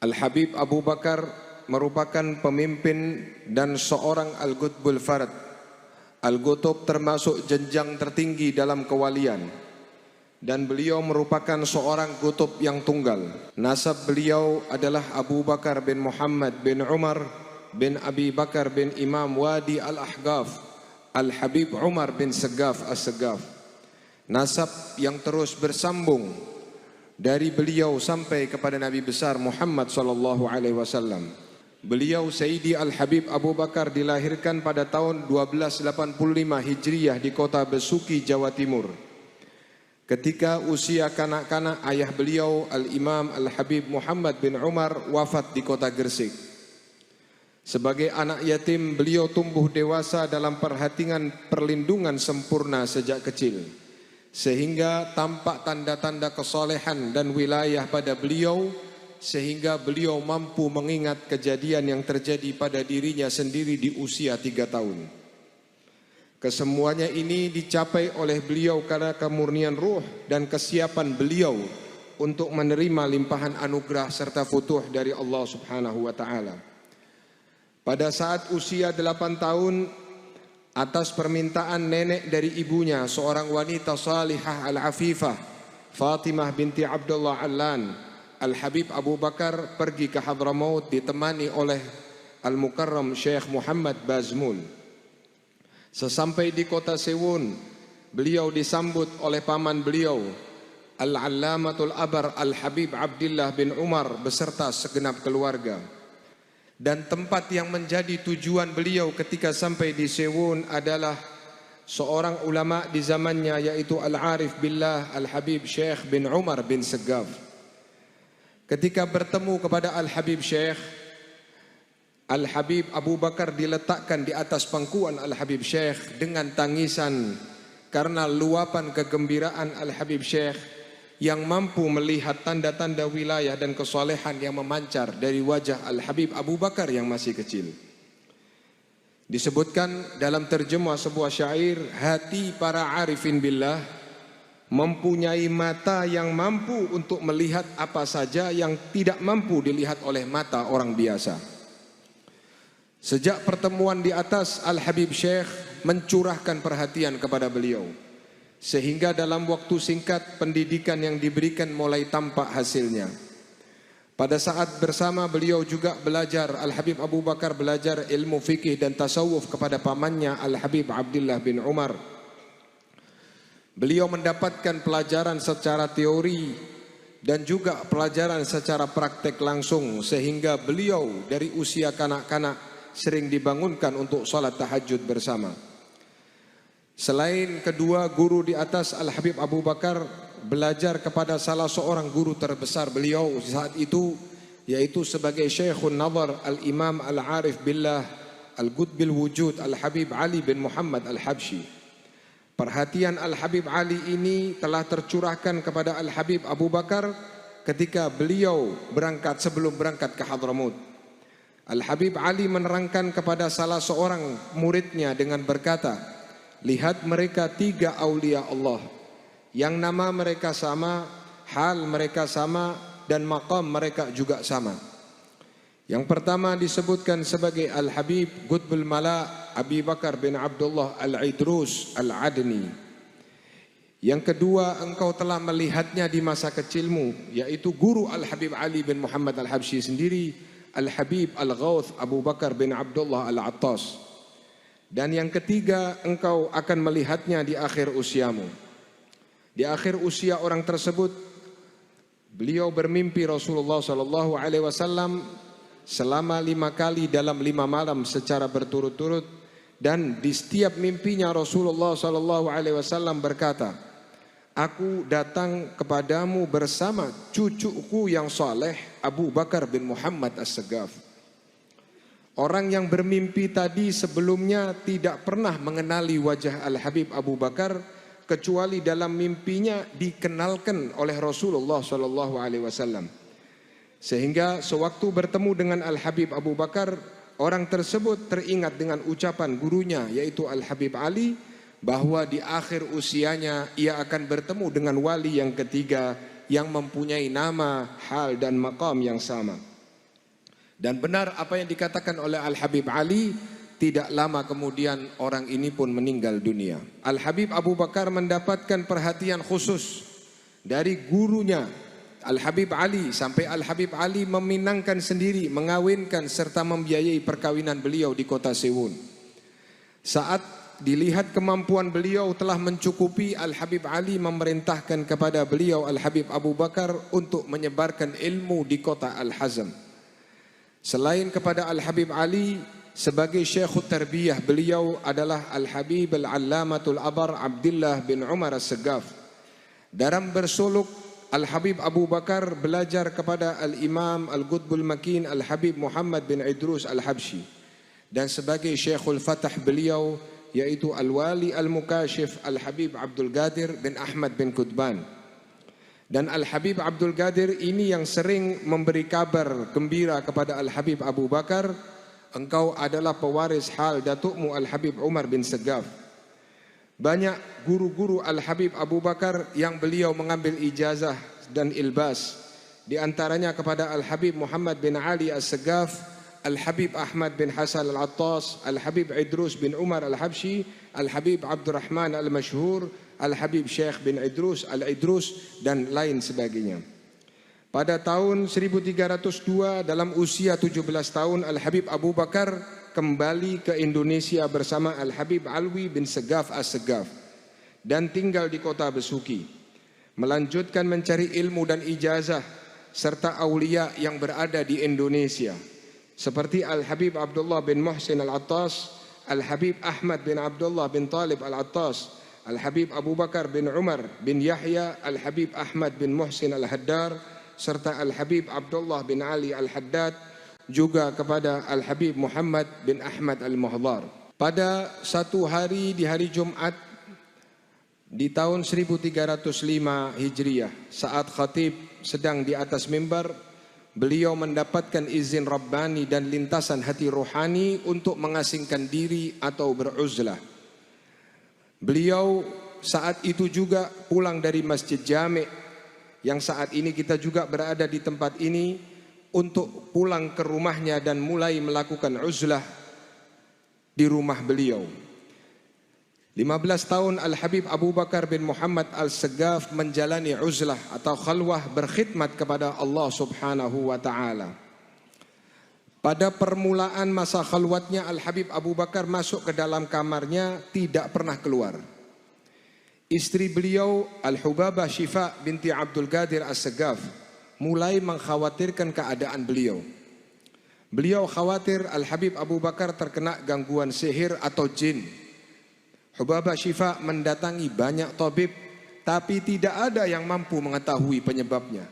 Al-Habib Abu Bakar merupakan pemimpin dan seorang Al-Qutbul Farad. Al-Qutub termasuk jenjang tertinggi dalam kewalian, dan beliau merupakan seorang qutub yang tunggal. Nasab beliau adalah Abu Bakar bin Muhammad bin Umar bin Abi Bakar bin Imam Wadi Al-Ahqaf Al-Habib Umar bin Segaf As-Segaf. Nasab yang terus bersambung dari beliau sampai kepada Nabi besar Muhammad sallallahu alaihi wasallam. Beliau Sayyidi Al-Habib Abu Bakar dilahirkan pada tahun 1285 Hijriah di kota Besuki, Jawa Timur. Ketika usia kanak-kanak, ayah beliau Al-Imam Al-Habib Muhammad bin Umar wafat di kota Gresik. Sebagai anak yatim, beliau tumbuh dewasa dalam perlindungan sempurna sejak kecil, sehingga tampak tanda-tanda kesolehan dan wilayah pada beliau, sehingga beliau mampu mengingat kejadian yang terjadi pada dirinya sendiri di usia 3 tahun. Kesemuanya ini dicapai oleh beliau karena kemurnian ruh dan kesiapan beliau untuk menerima limpahan anugerah serta futuh dari Allah Subhanahu wa taala. Pada saat usia 8 tahun, atas permintaan nenek dari ibunya, seorang wanita salihah al-afifah, Fatimah binti Abdullah Allan, Al-Habib Abu Bakar pergi ke Hadramaut ditemani oleh Al-Mukarram Syekh Muhammad Bazmul. Sesampai di kota Sewun, beliau disambut oleh paman beliau, Al-Allamatul Abar Al-Habib Abdullah bin Umar beserta segenap keluarga. Dan tempat yang menjadi tujuan beliau ketika sampai di Sewun adalah seorang ulama di zamannya, yaitu Al-Arif Billah Al-Habib Syekh bin Umar bin Segaf. Ketika bertemu kepada Al-Habib Syekh, Al-Habib Abu Bakar diletakkan di atas pangkuan Al-Habib Syekh dengan tangisan karena luapan kegembiraan Al-Habib Syekh yang mampu melihat tanda-tanda wilayah dan kesolehan yang memancar dari wajah Al-Habib Abu Bakar yang masih kecil. Disebutkan dalam terjemah sebuah syair, hati para arifin billah mempunyai mata yang mampu untuk melihat apa saja yang tidak mampu dilihat oleh mata orang biasa. Sejak pertemuan di atas, Al-Habib Syekh mencurahkan perhatian kepada beliau, sehingga dalam waktu singkat pendidikan yang diberikan mulai tampak hasilnya. Pada saat bersama beliau juga belajar, Al-Habib Abu Bakar belajar ilmu fikih dan tasawuf kepada pamannya Al-Habib Abdullah bin Umar. Beliau mendapatkan pelajaran secara teori dan juga pelajaran secara praktek langsung, sehingga beliau dari usia kanak-kanak sering dibangunkan untuk salat tahajud bersama. Selain kedua guru di atas, Al-Habib Abu Bakar belajar kepada salah seorang guru terbesar beliau saat itu, yaitu sebagai Syekhun Nazar Al-Imam Al-Arif Billah Al-Qutbil Wujud Al-Habib Ali bin Muhammad Al-Habsyi. Perhatian Al-Habib Ali ini telah tercurahkan kepada Al-Habib Abu Bakar ketika beliau sebelum berangkat ke Hadramaut. Al-Habib Ali menerangkan kepada salah seorang muridnya dengan berkata, lihat mereka 3 aulia Allah yang nama mereka sama, hal mereka sama, dan maqam mereka juga sama. Yang pertama disebutkan sebagai Al-Habib Qutbul Mala Abi Bakar bin Abdullah Al-Idrus Al-Adni. Yang kedua, engkau telah melihatnya di masa kecilmu, yaitu guru Al-Habib Ali bin Muhammad Al-Habsyi sendiri, Al-Habib Al-Ghawth Abu Bakar bin Abdullah Al-Attas. Dan yang ketiga, engkau akan melihatnya di akhir usiamu. Di akhir usia orang tersebut, beliau bermimpi Rasulullah SAW selama 5 kali dalam 5 malam secara berturut-turut, dan di setiap mimpinya Rasulullah SAW berkata, aku datang kepadamu bersama cucuku yang saleh Abu Bakar bin Muhammad As-Segaf. Orang yang bermimpi tadi sebelumnya tidak pernah mengenali wajah Al-Habib Abu Bakar, kecuali dalam mimpinya dikenalkan oleh Rasulullah SAW. Sehingga sewaktu bertemu dengan Al-Habib Abu Bakar, orang tersebut teringat dengan ucapan gurunya, yaitu Al-Habib Ali, bahwa di akhir usianya ia akan bertemu dengan wali yang ketiga yang mempunyai nama, hal, dan maqam yang sama. Dan benar apa yang dikatakan oleh Al-Habib Ali, tidak lama kemudian orang ini pun meninggal dunia. Al-Habib Abu Bakar mendapatkan perhatian khusus dari gurunya Al-Habib Ali, sampai Al-Habib Ali meminangkan sendiri, mengawinkan serta membiayai perkawinan beliau di kota Sewun. Saat dilihat kemampuan beliau telah mencukupi, Al-Habib Ali memerintahkan kepada beliau Al-Habib Abu Bakar untuk menyebarkan ilmu di kota Al-Hazm. Selain kepada Al-Habib Ali, sebagai Syekhut Tarbiyah beliau adalah Al-Habib Al-Allamatul Abar Abdullah bin Umar As-Segaf. Dalam bersuluk, Al-Habib Abu Bakar belajar kepada Al-Imam Al-Qutbul Makin Al-Habib Muhammad bin Idrus Al-Habshi. Dan sebagai Syekhul Fatah beliau, yaitu Al-Wali Al-Mukashif Al-Habib Abdul Qadir bin Ahmad bin Qutban. Dan Al-Habib Abdul Qadir ini yang sering memberi kabar gembira kepada Al-Habib Abu Bakar, engkau adalah pewaris hal datukmu Al-Habib Umar bin Segaf. Banyak guru-guru Al-Habib Abu Bakar yang beliau mengambil ijazah dan ilbas. Di antaranya kepada Al-Habib Muhammad bin Ali As-Segaf, Al-Habib Ahmad bin Hasan Al-Attas, Al-Habib Idrus bin Umar Al-Habshi, Al-Habib Abdurrahman Al-Mashhur, Al-Habib Syekh bin Idrus Al-Idrus, dan lain sebagainya. Pada tahun 1302 dalam usia 17 tahun, Al-Habib Abu Bakar kembali ke Indonesia bersama Al-Habib Alwi bin Segaf As-Segaf dan tinggal di kota Besuki. Melanjutkan mencari ilmu dan ijazah serta aulia yang berada di Indonesia, seperti Al-Habib Abdullah bin Muhsin Al-Attas, Al-Habib Ahmad bin Abdullah bin Talib Al-Attas, Al-Habib Abu Bakar bin Umar bin Yahya, Al-Habib Ahmad bin Muhsin Al-Haddar, serta Al-Habib Abdullah bin Ali Al-Haddad, juga kepada Al-Habib Muhammad bin Ahmad Al-Muhdar. Pada satu hari di hari Jumat di tahun 1305 Hijriah, saat khatib sedang di atas mimbar, beliau mendapatkan izin Rabbani dan lintasan hati rohani untuk mengasingkan diri atau beruzlah. Beliau saat itu juga pulang dari Masjid Jami' yang saat ini kita juga berada di tempat ini, untuk pulang ke rumahnya dan mulai melakukan uzlah di rumah beliau. 15 tahun Al-Habib Abu Bakar bin Muhammad Al-Segaf menjalani uzlah atau khalwah berkhidmat kepada Allah Subhanahu wa ta'ala. Pada permulaan masa khalwatnya, Al-Habib Abu Bakar masuk ke dalam kamarnya, tidak pernah keluar. Istri beliau Al-Hubabah Syifa binti Abdul Qadir As-Segaf mulai mengkhawatirkan keadaan beliau. Beliau khawatir Al-Habib Abu Bakar terkena gangguan sihir atau jin. Hubabah Syifa mendatangi banyak tabib, tapi tidak ada yang mampu mengetahui penyebabnya.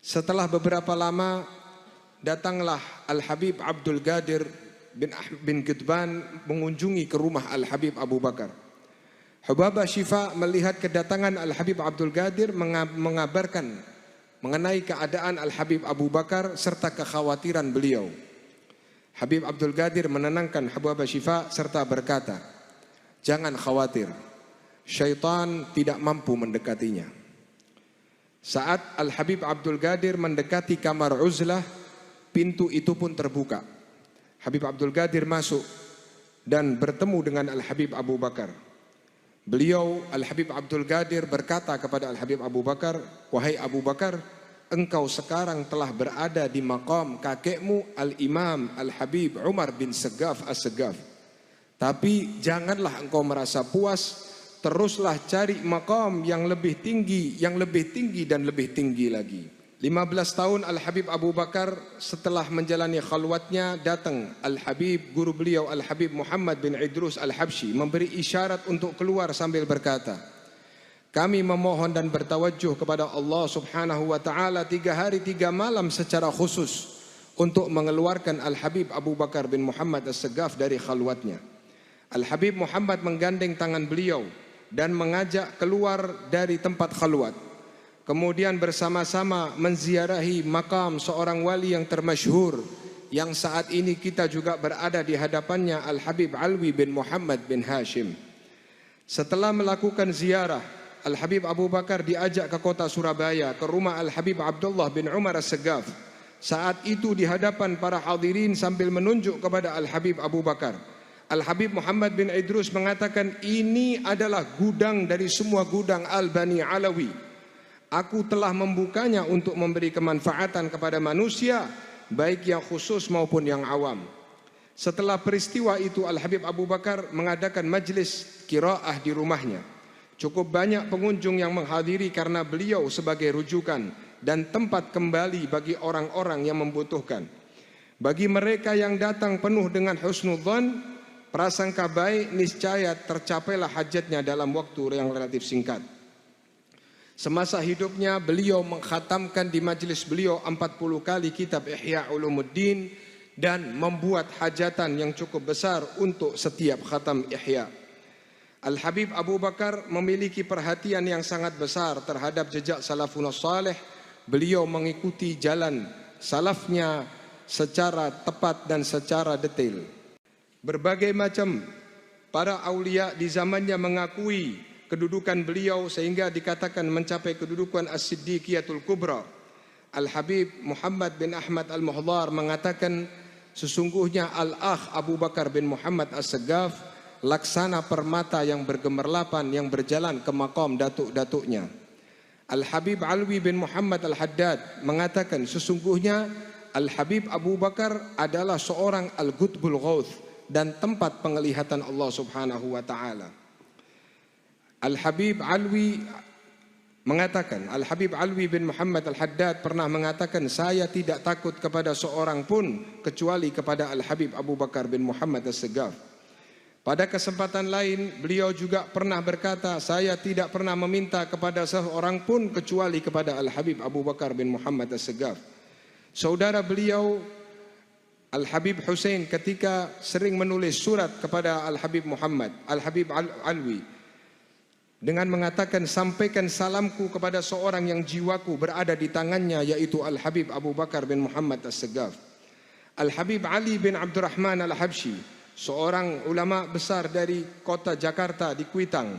Setelah beberapa lama, datanglah Al-Habib Abdul Qadir bin Qutban mengunjungi ke rumah Al-Habib Abu Bakar. Hubabah Syifa melihat kedatangan Al-Habib Abdul Qadir, mengabarkan mengenai keadaan Al-Habib Abu Bakar serta kekhawatiran beliau. Habib Abdul Qadir menenangkan Hubabah Syifa serta berkata, jangan khawatir, syaitan tidak mampu mendekatinya. Saat Al-Habib Abdul Qadir mendekati kamar uzlah, pintu itu pun terbuka. Habib Abdul Qadir masuk dan bertemu dengan Al-Habib Abu Bakar. Beliau Al-Habib Abdul Qadir berkata kepada Al-Habib Abu Bakar, wahai Abu Bakar, engkau sekarang telah berada di maqam kakekmu Al-Imam Al-Habib Umar bin Segaf As-Segaf. Tapi janganlah engkau merasa puas, teruslah cari maqam yang lebih tinggi, yang lebih tinggi dan lebih tinggi lagi. 15 tahun Al-Habib Abu Bakar setelah menjalani khalwatnya, datang Al-Habib, guru beliau Al-Habib Muhammad bin Idrus Al-Habshi, memberi isyarat untuk keluar sambil berkata, kami memohon dan bertawajjuh kepada Allah Subhanahu wa ta'ala 3 hari 3 malam secara khusus untuk mengeluarkan Al-Habib Abu Bakar bin Muhammad As-Segaf dari khalwatnya. Al-Habib Muhammad menggandeng tangan beliau dan mengajak keluar dari tempat khalwat. Kemudian bersama-sama menziarahi makam seorang wali yang termasyhur, yang saat ini kita juga berada di hadapannya, Al-Habib Alwi bin Muhammad bin Hashim. Setelah melakukan ziarah, Al-Habib Abu Bakar diajak ke kota Surabaya, ke rumah Al-Habib Abdullah bin Umar As-Segaf. Saat itu di hadapan para hadirin sambil menunjuk kepada Al-Habib Abu Bakar, Al-Habib Muhammad bin Idrus mengatakan, ini adalah gudang dari semua gudang Al-Bani Alawi. Aku telah membukanya untuk memberi kemanfaatan kepada manusia, baik yang khusus maupun yang awam. Setelah peristiwa itu, Al-Habib Abu Bakar mengadakan majlis qiraah di rumahnya. Cukup banyak pengunjung yang menghadiri karena beliau sebagai rujukan dan tempat kembali bagi orang-orang yang membutuhkan. Bagi mereka yang datang penuh dengan husnudzan, prasangka baik, niscaya tercapailah hajatnya dalam waktu yang relatif singkat. Semasa hidupnya beliau mengkhatamkan di majelis beliau 40 kali kitab Ihya Ulumuddin dan membuat hajatan yang cukup besar untuk setiap khatam Ihya. Al-Habib Abu Bakar memiliki perhatian yang sangat besar terhadap jejak salafun salih. Beliau mengikuti jalan salafnya secara tepat dan secara detail. Berbagai macam para aulia di zamannya mengakui kedudukan beliau sehingga dikatakan mencapai kedudukan As-Siddiqiyatul Kubra. Al-Habib Muhammad bin Ahmad Al-Muhdhar mengatakan, sesungguhnya Al-Akh Abu Bakar bin Muhammad As-Segaf laksana permata yang bergemerlapan yang berjalan ke maqam datuk-datuknya. Al-Habib Alwi bin Muhammad Al-Haddad mengatakan, sesungguhnya Al-Habib Abu Bakar adalah seorang Al-Qutbul Ghauth dan tempat penglihatan Allah Subhanahu wa taala. Al-Habib Alwi mengatakan, Al-Habib Alwi bin Muhammad Al-Haddad pernah mengatakan, saya tidak takut kepada seorang pun kecuali kepada Al-Habib Abu Bakar bin Muhammad As-Segaf. Pada kesempatan lain beliau juga pernah berkata, saya tidak pernah meminta kepada seorang pun kecuali kepada Al-Habib Abu Bakar bin Muhammad As-Segaf. Saudara beliau Al-Habib Hussein ketika sering menulis surat kepada Al-Habib Muhammad, Al-Habib Alwi, dengan mengatakan, sampaikan salamku kepada seorang yang jiwaku berada di tangannya, yaitu Al-Habib Abu Bakar bin Muhammad As-Segaf. Al-Habib Ali bin Abdurrahman Al-Habsyi, seorang ulama besar dari kota Jakarta di Kuitang,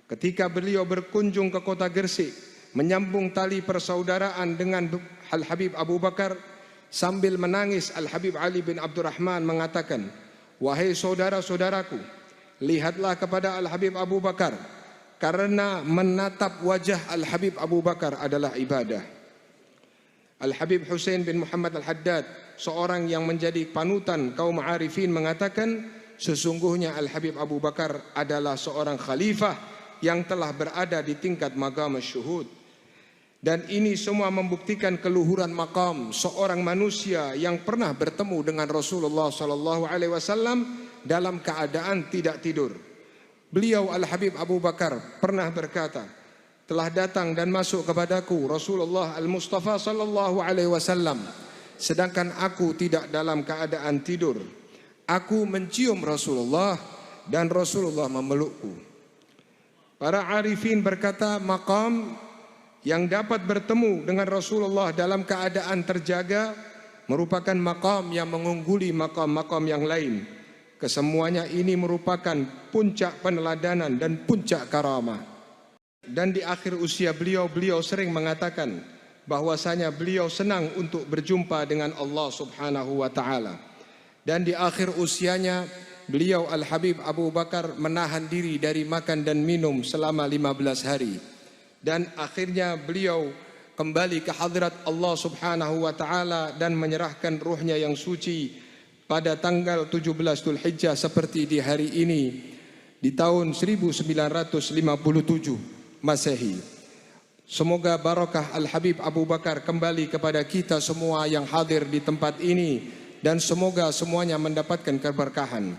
ketika beliau berkunjung ke kota Gresik, menyambung tali persaudaraan dengan Al-Habib Abu Bakar, sambil menangis Al-Habib Ali bin Abdurrahman mengatakan, wahai saudara-saudaraku, lihatlah kepada Al-Habib Abu Bakar, karena menatap wajah Al-Habib Abu Bakar adalah ibadah. Al-Habib Hussein bin Muhammad Al-Haddad, seorang yang menjadi panutan kaum arifin, mengatakan, sesungguhnya Al-Habib Abu Bakar adalah seorang khalifah yang telah berada di tingkat maqam syuhud. Dan ini semua membuktikan keluhuran maqam seorang manusia yang pernah bertemu dengan Rasulullah SAW dalam keadaan tidak tidur. Beliau Al-Habib Abu Bakar pernah berkata, telah datang dan masuk kepadaku Rasulullah Al-Mustafa SAW, sedangkan aku tidak dalam keadaan tidur. Aku mencium Rasulullah dan Rasulullah memelukku. Para arifin berkata, maqam yang dapat bertemu dengan Rasulullah dalam keadaan terjaga merupakan maqam yang mengungguli maqam-maqam yang lain. Kesemuanya ini merupakan puncak peneladanan dan puncak karamah. Dan di akhir usia beliau sering mengatakan bahwasanya beliau senang untuk berjumpa dengan Allah Subhanahu wa taala. Dan di akhir usianya beliau Al-Habib Abu Bakar menahan diri dari makan dan minum selama 15 hari. Dan akhirnya beliau kembali ke hadrat Allah Subhanahu wa taala dan menyerahkan ruhnya yang suci pada tanggal 17 Dzulhijjah seperti di hari ini di tahun 1957 Masehi. Semoga barakah Al-Habib Abu Bakar kembali kepada kita semua yang hadir di tempat ini, dan semoga semuanya mendapatkan keberkahan.